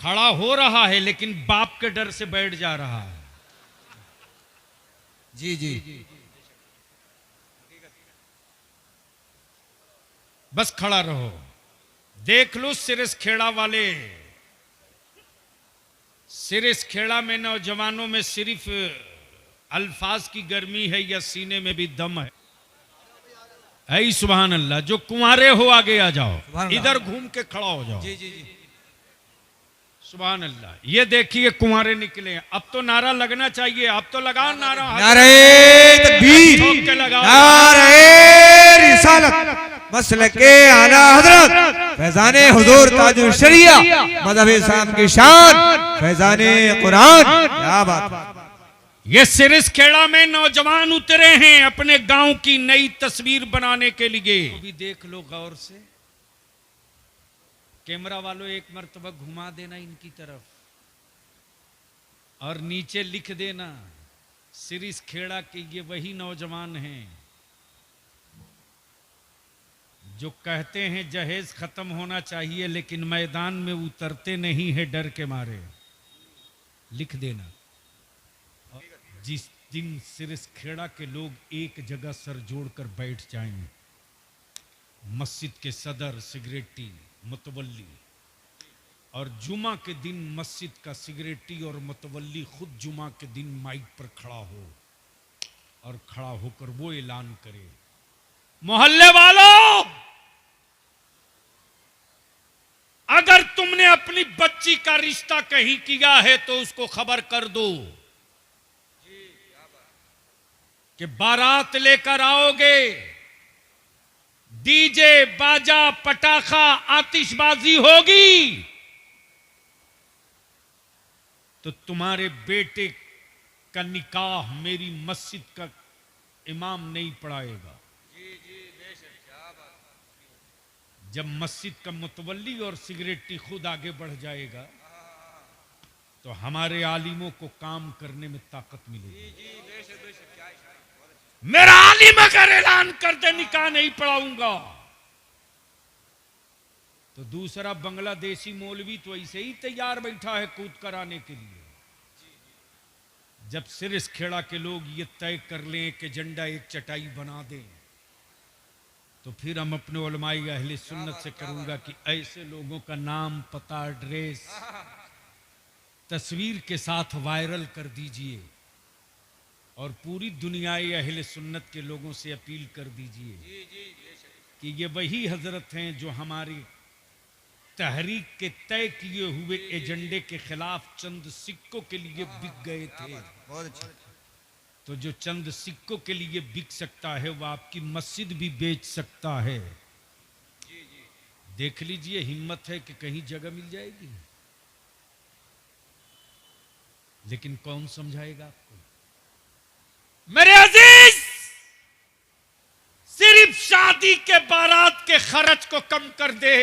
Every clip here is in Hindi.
खड़ा हो रहा है लेकिन बाप के डर से बैठ जा रहा है। जी जी बस खड़ा रहो। देख लो सिरस खेड़ा वाले, सिरस खेड़ा में नौजवानों में सिर्फ अल्फाज की गर्मी है या सीने में भी दम है? ऐ सुभान अल्लाह। जो कुंवारे हो आगे आ जाओ, इधर घूम के खड़ा हो जाओ। जी जी जी सुभान अल्लाह। ये देखिए कुंवारे निकले। अब तो नारा लगना चाहिए। अब तो लगाओ नारा। नारे तकबीर, ठोक के लगाओ। नारे रिसालत, मसलके आला हजरत, फैजाने हुजूर ताजुल शरिया, मज़हब इस्लाम की शान, फैजाने कुरान। क्या बात। ये सिरस खेड़ा में नौजवान उतरे हैं अपने गांव की नई तस्वीर बनाने के लिए। अभी देख लो गौर से। कैमरा वालों एक मर्तबा घुमा देना इनकी तरफ और नीचे लिख देना सिरस खेड़ा के ये वही नौजवान हैं जो कहते हैं जहेज खत्म होना चाहिए लेकिन मैदान में उतरते नहीं है डर के मारे। लिख देना। जिस दिन सिरस खेड़ा के लोग एक जगह सर जोड़कर बैठ जाएं, मस्जिद के सदर सिगरेटी मुतवल्ली, और जुमा के दिन मस्जिद का सिगरेटी और मुतवल्ली खुद जुमा के दिन माइक पर खड़ा हो और खड़ा होकर वो ऐलान करे, मोहल्ले वालों, अगर तुमने अपनी बच्ची का रिश्ता कहीं किया है तो उसको खबर कर दो कि बारात लेकर आओगे, डीजे बाजा पटाखा आतिशबाजी होगी तो तुम्हारे बेटे का निकाह मेरी मस्जिद का इमाम नहीं पढ़ाएगा। जब मस्जिद का मुतवल्ली और सिगरेटी खुद आगे बढ़ जाएगा तो हमारे आलिमों को काम करने में ताकत मिलेगी। मेरा आलिम अगर ऐलान कर दे निकाह नहीं पढ़ाऊंगा तो दूसरा बांग्लादेशी मौलवी तो ऐसे ही तैयार बैठा है कूद कर आने के लिए। जब सिरस खेड़ा के लोग ये तय कर लें कि झंडा एक चटाई बना दें तो फिर हम अपने उलमाई अहले सुन्नत से करूंगा कि ऐसे लोगों का नाम पता एड्रेस तस्वीर के साथ वायरल कर दीजिए और पूरी दुनियाई अहले सुन्नत के लोगों से अपील कर दीजिए कि ये वही हजरत हैं जो हमारी तहरीक के तय किए हुए एजेंडे के खिलाफ चंद सिक्कों के लिए बिक गए थे। तो जो चंद सिक्कों के लिए बिक सकता है वो आपकी मस्जिद भी बेच सकता है। देख लीजिए हिम्मत है कि कहीं जगह मिल जाएगी, लेकिन कौन समझाएगा आपको? मेरे अजीज, सिर्फ शादी के बारात के खर्च को कम कर दे।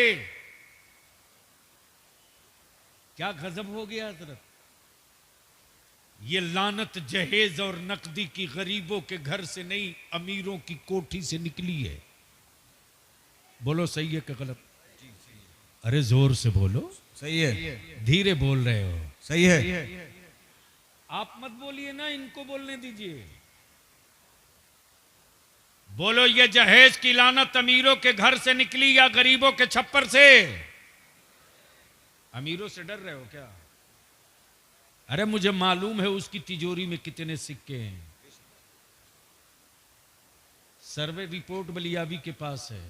क्या गजब हो गया हजरत। ये लानत जहेज और नकदी की गरीबों के घर से नहीं अमीरों की कोठी से निकली है। बोलो सही है कि गलत? अरे जोर से बोलो। सही है। धीरे बोल रहे हो। सही है। आप मत बोलिए ना, इनको बोलने दीजिए। बोलो ये जहेज की लानत अमीरों के घर से निकली या गरीबों के छप्पर से? अमीरों से डर रहे हो क्या? अरे मुझे मालूम है उसकी तिजोरी में कितने सिक्के हैं। सर्वे रिपोर्ट बलियाबी के पास है।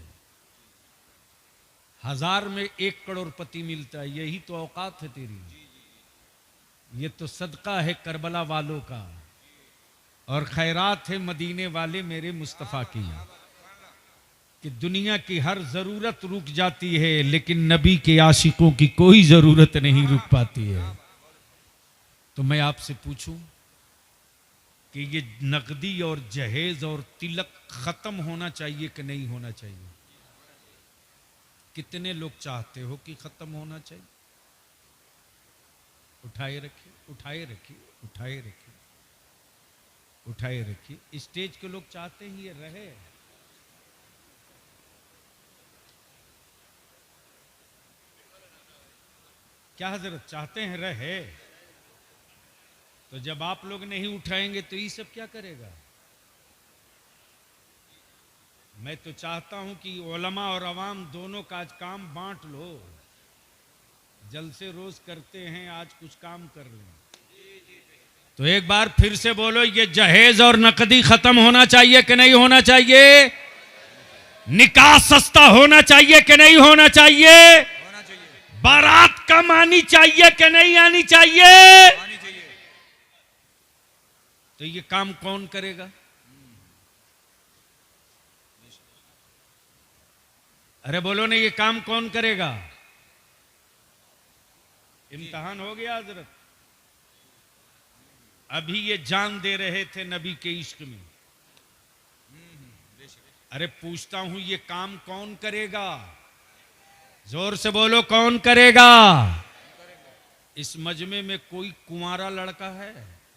1000 में 1 करोड़पति मिलता है। यही तो औकात है तेरी। ये तो सदका है करबला वालों का और खैरात है मदीने वाले मेरे मुस्तफ़ा की कि दुनिया की हर जरूरत रुक जाती है लेकिन नबी के आशिकों की कोई जरूरत नहीं रुक पाती है। तो मैं आपसे पूछूं कि ये नकदी और जहेज और तिलक खत्म होना चाहिए कि नहीं होना चाहिए? कितने लोग चाहते हो कि खत्म होना चाहिए? उठाए रखिए, उठाए रखिए, उठाए रखिए, उठाए रखिए। स्टेज के लोग चाहते हैं ये रहे। क्या हजरत चाहते हैं रहे? तो जब आप लोग नहीं उठाएंगे तो ये सब क्या करेगा? मैं तो चाहता हूं कि उलमा और अवाम दोनों का आज काम बांट लो। जल से रोज करते हैं, आज कुछ काम कर लें। तो एक बार फिर से बोलो, ये जहेज और नकदी खत्म होना चाहिए कि नहीं होना चाहिए? निकाह सस्ता होना चाहिए कि नहीं होना चाहिए? होना चाहिए। बारात कम आनी चाहिए कि नहीं आनी चाहिए? आनी चाहिए। तो ये काम कौन करेगा? अरे बोलो ना, ये काम कौन करेगा? इम्तिहान हो गया हजरत। अभी ये जान दे रहे थे नबी के इश्क में। अरे पूछता हूं, ये काम कौन करेगा? जोर से बोलो, कौन करेगा? इस मजमे में कोई कुंवारा लड़का है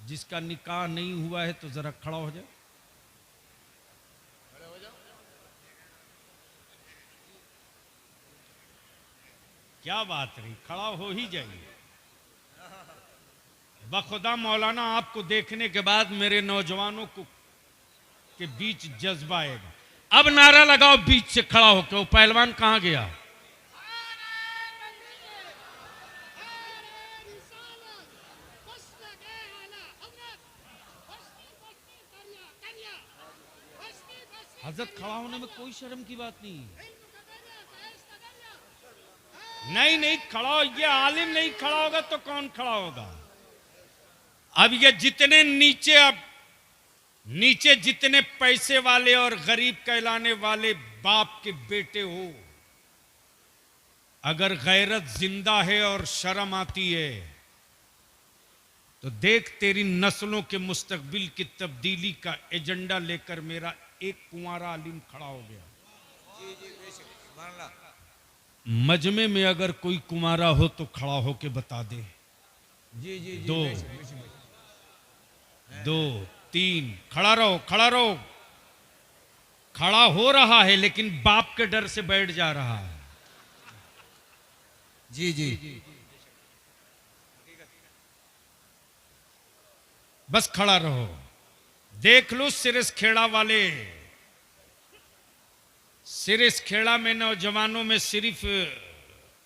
जिसका निकाह नहीं हुआ है? तो जरा खड़ा हो जाए। क्या बात रही, खड़ा हो ही जाइए। बखुदा मौलाना, आपको देखने के बाद मेरे नौजवानों को के बीच जज्बा आएगा। अब नारा लगाओ बीच से खड़ा होकर। वो पहलवान कहां गया? हजरत, खड़ा होने में कोई शर्म की बात नहीं। नहीं नहीं, खड़ा हो। ये आलिम नहीं खड़ा होगा तो कौन खड़ा होगा? अब ये जितने नीचे, अब नीचे जितने पैसे वाले और गरीब कहलाने वाले बाप के बेटे हो, अगर गैरत जिंदा है और शर्म आती है तो देख, तेरी नस्लों के मुस्तकबिल की तब्दीली का एजेंडा लेकर मेरा एक कुंवारा आलिम खड़ा हो गया। मजमे में अगर कोई कुंवारा हो तो खड़ा होके बता दे। जी जी। दो, दो, तीन, खड़ा रहो, खड़ा रहो। खड़ा हो रहा है लेकिन बाप के डर से बैठ जा रहा है। जी जी। बस खड़ा रहो। देख लो सिरस खेड़ा वाले, सिरस खेड़ा में नौजवानों में सिर्फ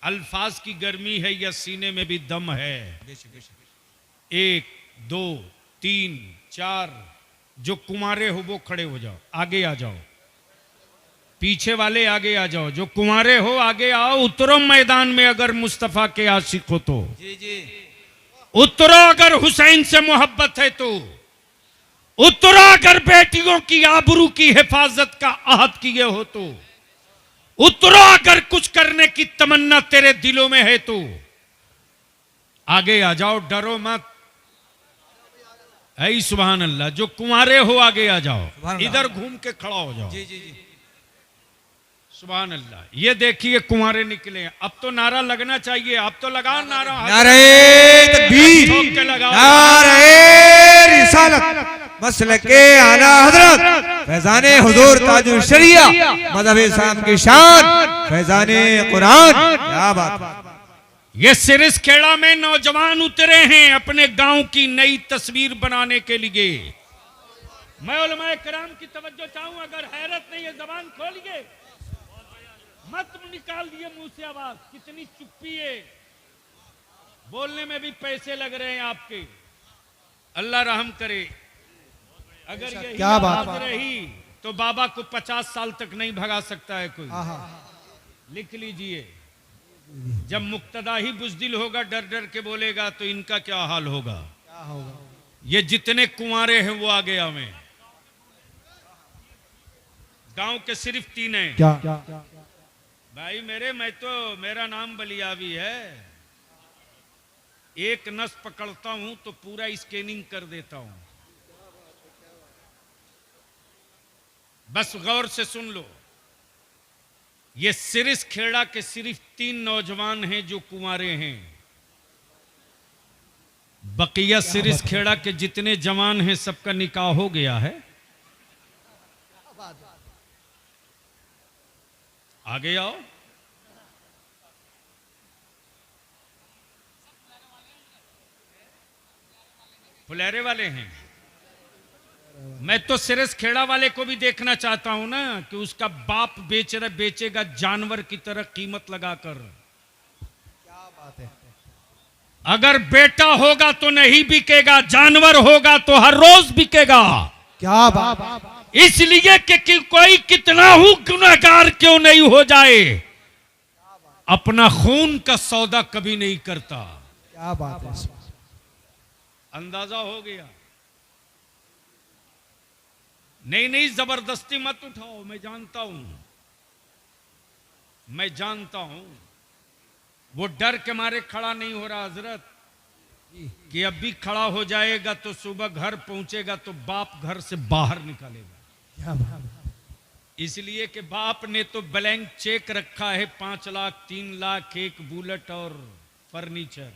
अल्फाज की गर्मी है या सीने में भी दम है? एक, दो, तीन, चार। जो कुंवारे हो वो खड़े हो जाओ, आगे आ जाओ। पीछे वाले आगे आ जाओ। जो कुंवारे हो आगे आओ। उतरो मैदान में अगर मुस्तफा के आशिक हो तो। जी जी। उतरो अगर हुसैन से मोहब्बत है तो। उतरो अगर बेटियों की आबरू की हिफाजत का आहद किए हो तो। उतरो अगर कुछ करने की तमन्ना तेरे दिलों में है तो। आगे आ जाओ, डरो मत। ऐ सुभान अल्लाह। जो कुंवारे हो आगे आ जाओ, इधर घूम के खड़ा हो जाओ। जी जी जी। सुभान अल्लाह। ये देखिए कुंवारे निकले। अब तो नारा लगना चाहिए। अब तो लगाओ नारा। नारे तकबीर, ठोक के लगाओ। नारे रिसालत, मसलके आला हजरत, फैजाने हुजूर ताजुल शरिया, मज़हब इस्लाम की शान, फैजाने कुरान। क्या बात। ये सिरस खेड़ा में नौजवान उतरे हैं अपने गांव की नई तस्वीर बनाने के लिए। मैं उलमाए किराम की तवज्जो चाहूं। अगर हैरत नहीं है, जबान खोलिए, मत निकाल दिए मुंह से आवाज। कितनी चुप्पी है, बोलने में भी पैसे लग रहे हैं आपके। अल्लाह रहम करे। अगर यही क्या बात रही तो बाबा को 50 साल तक नहीं भगा सकता है कोई। लिख लीजिए। जब मुक्तदा ही बुज़दिल होगा, डर डर के बोलेगा, तो इनका क्या हाल होगा? क्या होगा? ये जितने कुंवारे हैं वो आगे आवे। गांव के सिर्फ 3 हैं। क्या भाई मेरे, मेरा नाम बलियावी है। एक नस पकड़ता हूं तो पूरा स्कैनिंग कर देता हूं। बस गौर से सुन लो। ये सिरस खेड़ा के सिर्फ 3 नौजवान हैं जो कुंवारे हैं। बकिया सिरस खेड़ा के जितने जवान हैं सबका निकाह हो गया है। आगे आओ। फुलेरे वाले हैं। मैं तो सिरस खेड़ा वाले को भी देखना चाहता हूं ना कि उसका बाप बेचेगा जानवर की तरह कीमत लगाकर। क्या बात है। अगर बेटा होगा तो नहीं बिकेगा, जानवर होगा तो हर रोज बिकेगा। क्या बात। इसलिए कि कोई कितना ही गुनहगार क्यों नहीं हो जाए, अपना खून का सौदा कभी नहीं करता। क्या बात है। अंदाजा हो गया? नहीं जबरदस्ती मत उठाओ। मैं जानता हूं वो डर के मारे खड़ा नहीं हो रहा हजरत, कि अब भी खड़ा हो जाएगा तो सुबह घर पहुंचेगा तो बाप घर से बाहर निकालेगा। इसलिए कि बाप ने तो ब्लैंक चेक रखा है, 5 लाख 3 लाख, एक बुलेट और फर्नीचर।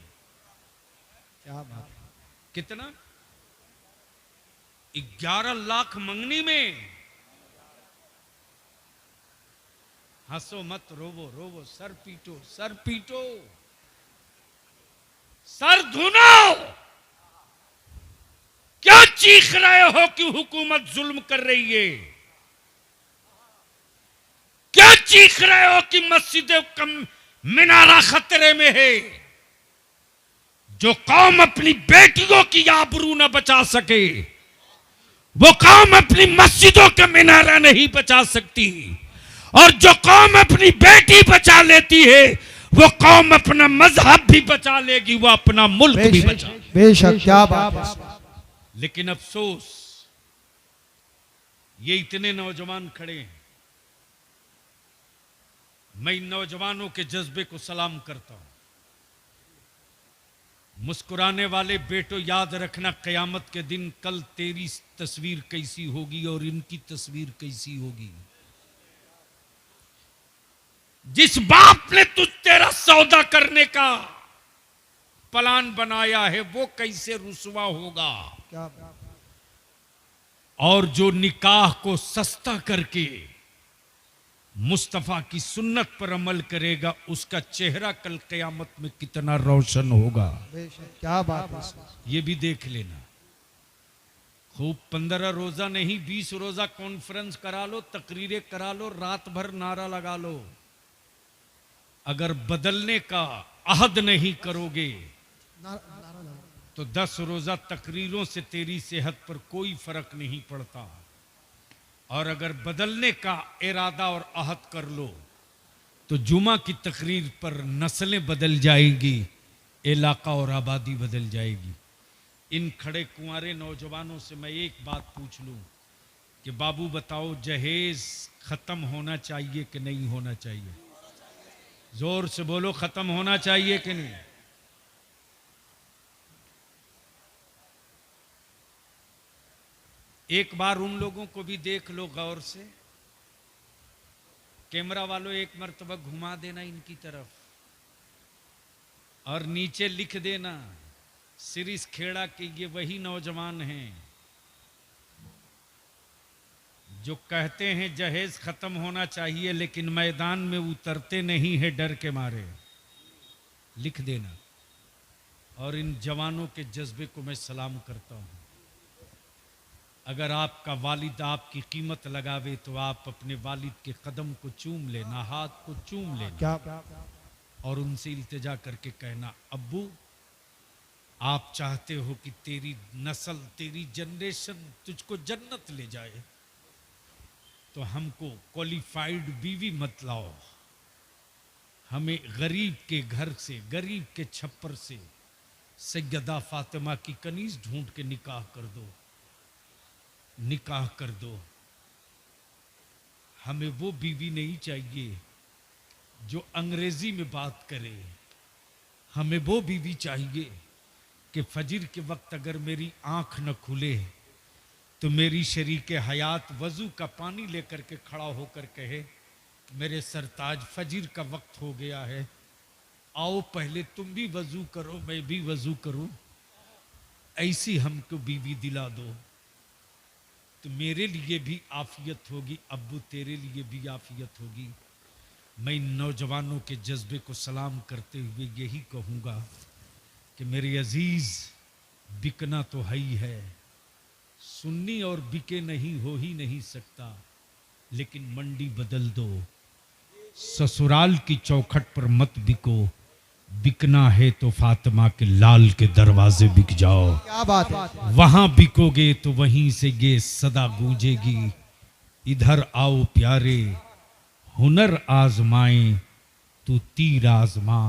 क्या बात। कितना? 11 लाख मंगनी में। हंसो मत, रोवो, सर पीटो, सर धुनो। क्या चीख रहे हो कि हुकूमत जुल्म कर रही है? क्या चीख रहे हो कि मस्जिद का मिनारा खतरे में है? जो कौम अपनी बेटियों की आबरू न बचा सके, वो कौम अपनी मस्जिदों का मिनारा नहीं बचा सकती। और जो कौम अपनी बेटी बचा लेती है, वो कौम अपना मजहब भी बचा लेगी, वो अपना मुल्क भी बचा। बेशक। क्या बात है। लेकिन अफसोस, ये इतने नौजवान खड़े हैं। मैं इन नौजवानों के जज्बे को सलाम करता हूं। मुस्कुराने वाले बेटो, याद रखना कयामत के दिन कल तेरी तस्वीर कैसी होगी और इनकी तस्वीर कैसी होगी। जिस बाप ने तेरा सौदा करने का प्लान बनाया है, वो कैसे रुसवा होगा। क्या। और जो निकाह को सस्ता करके मुस्तफा की सुन्नत पर अमल करेगा, उसका चेहरा कल कयामत में कितना रोशन होगा। क्या बात है। ये भी देख लेना। खूब 15 रोजा नहीं 20 रोजा कॉन्फ्रेंस करा लो, तकरीरें करा लो, रात भर नारा लगा लो। अगर बदलने का अहद नहीं करोगे तो 10 रोजा तकरीरों से तेरी सेहत पर कोई फर्क नहीं पड़ता। और अगर बदलने का इरादा और अहद कर लो तो जुमा की तकरीर पर नस्लें बदल जाएगी, इलाका और आबादी बदल जाएगी। इन खड़े कुंवारे नौजवानों से मैं एक बात पूछ लूं कि बाबू बताओ, जहेज खत्म होना चाहिए कि नहीं होना चाहिए? जोर से बोलो, खत्म होना चाहिए कि नहीं? एक बार उन लोगों को भी देख लो गौर से। कैमरा वालों, एक मर्तबा घुमा देना इनकी तरफ और नीचे लिख देना, सिरिस खेड़ा के ये वही नौजवान हैं जो कहते हैं जहेज खत्म होना चाहिए लेकिन मैदान में उतरते नहीं है डर के मारे। लिख देना। और इन जवानों के जज्बे को मैं सलाम करता हूं। अगर आपका वालिद आपकी कीमत लगावे तो आप अपने वालिद के कदम को चूम लेना, हाथ को चूम लेना और उनसे इल्तिजा करके कहना, अब्बू आप चाहते हो कि तेरी नस्ल, तेरी जनरेशन तुझको जन्नत ले जाए, तो हमको क्वालिफाइड बीवी मत लाओ, हमें गरीब के घर से, गरीब के छप्पर से सैयदा फातिमा की कनीज ढूंढ के निकाह कर दो, निकाह कर दो। हमें वो बीवी नहीं चाहिए जो अंग्रेजी में बात करे, हमें वो बीवी चाहिए कि फजर के वक्त अगर मेरी आंख न खुले तो मेरी शरीके हयात वजू का पानी लेकर के खड़ा होकर कहे, मेरे सरताज फजर का वक्त हो गया है, आओ पहले तुम भी वजू करो मैं भी वजू करूं। ऐसी हमको बीवी दिला दो तो मेरे लिए भी आफियत होगी, अब्बू तेरे लिए भी आफियत होगी। मैं इन नौजवानों के जज्बे को सलाम करते हुए यही कहूँगा कि मेरे अजीज बिकना तो है ही है, सुन्नी और बिके नहीं हो ही नहीं सकता, लेकिन मंडी बदल दो, ससुराल की चौखट पर मत बिको, बिकना है तो फातिमा के लाल के दरवाजे बिक जाओ। क्या बात है। वहां बिकोगे तो वहीं से ये सदा गूंजेगी, इधर आओ प्यारे हुनर आजमाएं, तू तीर आजमा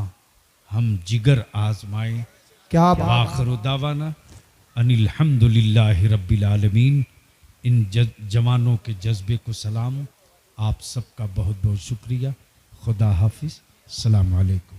हम जिगर आजमाएं। क्या बात। आखिर दावाना अनिल हम्दुलिल्लाहि रब्बिल आलमीन। इन जवानों के जज्बे को सलाम। आप सबका बहुत बहुत शुक्रिया। खुदा हाफिज। अस्सलाम वालेकुम।